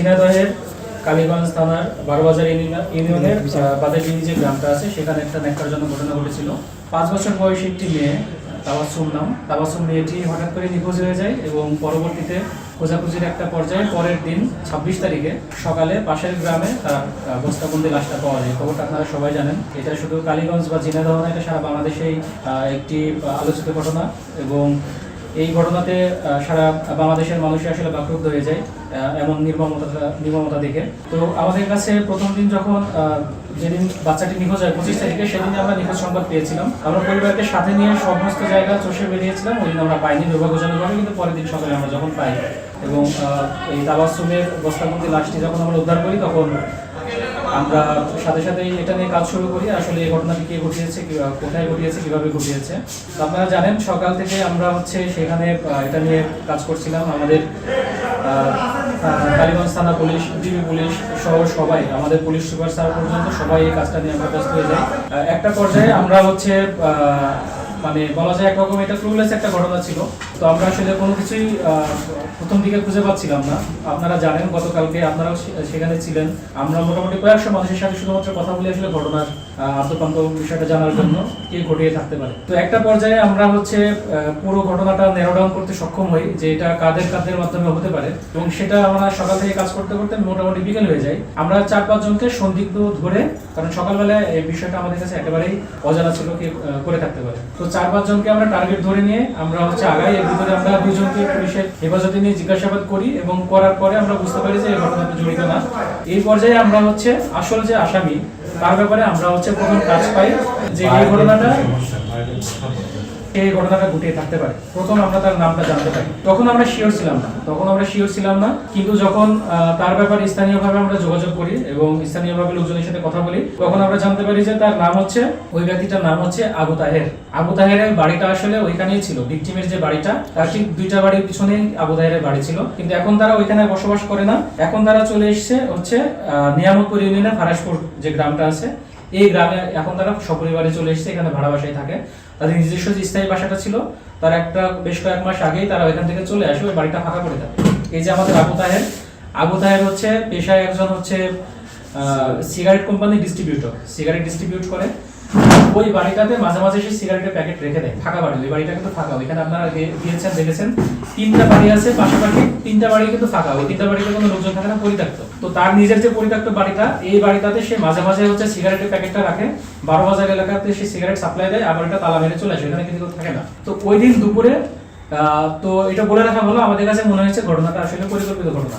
ঝিনাইদহের কালীগঞ্জ থানার 12 বাজার ইউনিয়নের বাদেরগিরি যে গ্রামটা আছে সেখানে একটা ন্যাক্কারজনক ঘটনা ঘটেছিল। 5 বছর বয়সী একটি মেয়ে তাবাসসুম মেয়েটি হঠাৎ করে নিখোঁজ হয়ে যায় এবং পরবর্তীতে খোঁজাখুঁজির একটা পর্যায়ে পরের দিন 26 তারিখে সকালে পাশের গ্রামে তার বস্তাবন্দি লাশটা পাওয়া যায়। খবরটা আপনারা সবাই জানেন। এটা শুধু কালীগঞ্জ বা ঝিনাইদহ না, এটা সারা বাংলাদেশেই একটি আলোচিত ঘটনা এবং এই ঘটনাতে সারা বাংলাদেশের মানুষই আসলে বাকরুদ্ধ হয়ে যায় এমন নির্মমতা দেখে। তো আমাদের কাছে প্রথম দিন যখন যেদিন বাচ্চাটি নিখোঁজ হয় 25 তারিখে, সেদিন আমরা নিখোঁজ সংবাদ পেয়েছিলাম। আমরা পরিবারকে সাথে নিয়ে সমস্ত জায়গা চষে বেরিয়েছিলাম। ওই দিন আমরা পাইনি দুর্ভাগ্যজনকভাবে, কিন্তু পরের দিন সকালে আমরা যখন পাই এবং এই তাবাসসুমের বস্তাবন্দি লাশটি যখন আমরা উদ্ধার করি, তখন আমরা সাথে সাথেই এটা নিয়ে কাজ শুরু করি। আসলে এই ঘটনাটি কে ঘটিয়েছে, কোথায় ঘটিয়েছে, কিভাবে ঘটিয়েছে। আপনারা জানেন সকাল থেকে আমরা সেখানে এটা নিয়ে কাজ করছিলাম। আমাদের কালীগঞ্জ থানা পুলিশ, ডিবি পুলিশ সহ সবাই, আমাদের পুলিশ সুপার স্যার পর্যন্ত সবাই এই কাজটা নিয়ে আমরা ব্যস্ত হয়ে যাই। একটা পর্যায়ে আমরা মানে বলা যায় একরকম এটা ক্লুলেস একটা ঘটনা ছিল। তো আমরা আসলে কোনো কিছুই প্রথম দিকে খুঁজে পাচ্ছিলাম না। আপনারা জানেন গতকালকে আপনারাও সেখানে ছিলেন। আমরা মোটামুটি কয়েকশো মানুষের সাথে শুধুমাত্র কথা বলে আসলে ঘটনার আদ্যপান্ত বিষয়টা জানার জন্য কে ঘটিয়ে থাকতে পারে। তো একটা পর্যায়ে আমরা পুরো ঘটনাটা ন্যারো ডাউন করতে সক্ষম হই যে এটা কাদের মাধ্যমে হতে পারে, এবং সেটা আমরা সকাল থেকে কাজ করতে করতে মোটামুটি বিকেল হয়ে যায়। আমরা 4-5 জনকে সন্দিগ্ধ ধরে, কারণ সকালবেলায় এই বিষয়টা আমাদের কাছে একেবারেই অজানা ছিল কে করে থাকতে পারে। তো 4-5 জনকে আমরা টার্গেট ধরে নিয়ে আমরা আগাই। এর ভিতরে আমরা 2 জনকে পুলিশের হেফাজতে নিয়ে জিজ্ঞাসাবাদ করি এবং করার পরে আমরা বুঝতে পারি যে এই ঘটনাতে জড়িত না। এই পর্যায়ে আমরা আসল যে আসামি তার ব্যাপারে আমরা প্রথম কাজ পাই যে এই ঘটনাটা ঘটিয়ে থাকতে পারে। প্রথম আমরা তার নামটা জানতে পারি। তখন আমরা শিওর ছিলাম না, কিন্তু যখন তার ব্যাপারে স্থানীয়ভাবে আমরা যোগাযোগ করি এবং স্থানীয়ভাবে লোকজনের সাথে কথা বলি, তখন আমরা জানতে পারি যে তার নাম ওই ব্যক্তিটার নাম আবু তাহের। আবু তাহেরের বাড়িটা আসলে ওইখানেই ছিল। ভিকটিমের যে বাড়িটা, তার ঠিক 2টা বাড়ির পিছনেই আবু তাহেরের বাড়ি ছিল। কিন্তু এখন তারা ওইখানে বসবাস করে না। এখন তারা চলে এসেছে নিয়ামতপুর ইউনিয়নের ফারাসপুর যে গ্রামটা আছে, এই গ্রামে এখন তারা সপরিবারে চলে এসেছে। এখানে ভাড়া বাসায় থাকে। তাদের নিজস্ব যে স্থায়ী বাসাটা ছিল, তার বেশ কয়েক মাস আগেই তারা ওইখান থেকে চলে আসে, ওই বাড়িটা ফাঁকা করে থাকে। এই যে আমাদের আবু তাহের পেশায় একজন সিগারেট কোম্পানি সিগারেট ডিস্ট্রিবিউট করে। ওই বাড়িটাতে মাঝে মাঝে সে সিগারেটের প্যাকেট রেখে দেয়। ফাঁকা বাড়ি, ওই বাড়িটা কিন্তু ফাঁকা। ওইখানে আপনারা দেখেছেন 3টা বাড়ি আছে পাশাপাশি, 3টা বাড়ি কিন্তু ফাঁকা। ওই 3টা বাড়িতে কোনো লোকজন থাকে না, পরিত্যক্ত। তো তার নিজের যে পরিত্যক্ত বাড়িটা, এই বাড়িটাতে সে মাঝে মাঝে সিগারেটের প্যাকেটটা রাখে। 12 বাজার এলাকাতে সে সিগারেট সাপ্লাই দেয়, আবার এটা তালা মেরে চলে আসে। এখানে কিন্তু থাকে না। তো ওই দিন দুপুরে তো এটা বলে রাখা হলো, আমাদের কাছে মনে হয়েছে ঘটনাটা আসলে পরিকল্পিত ঘটনা।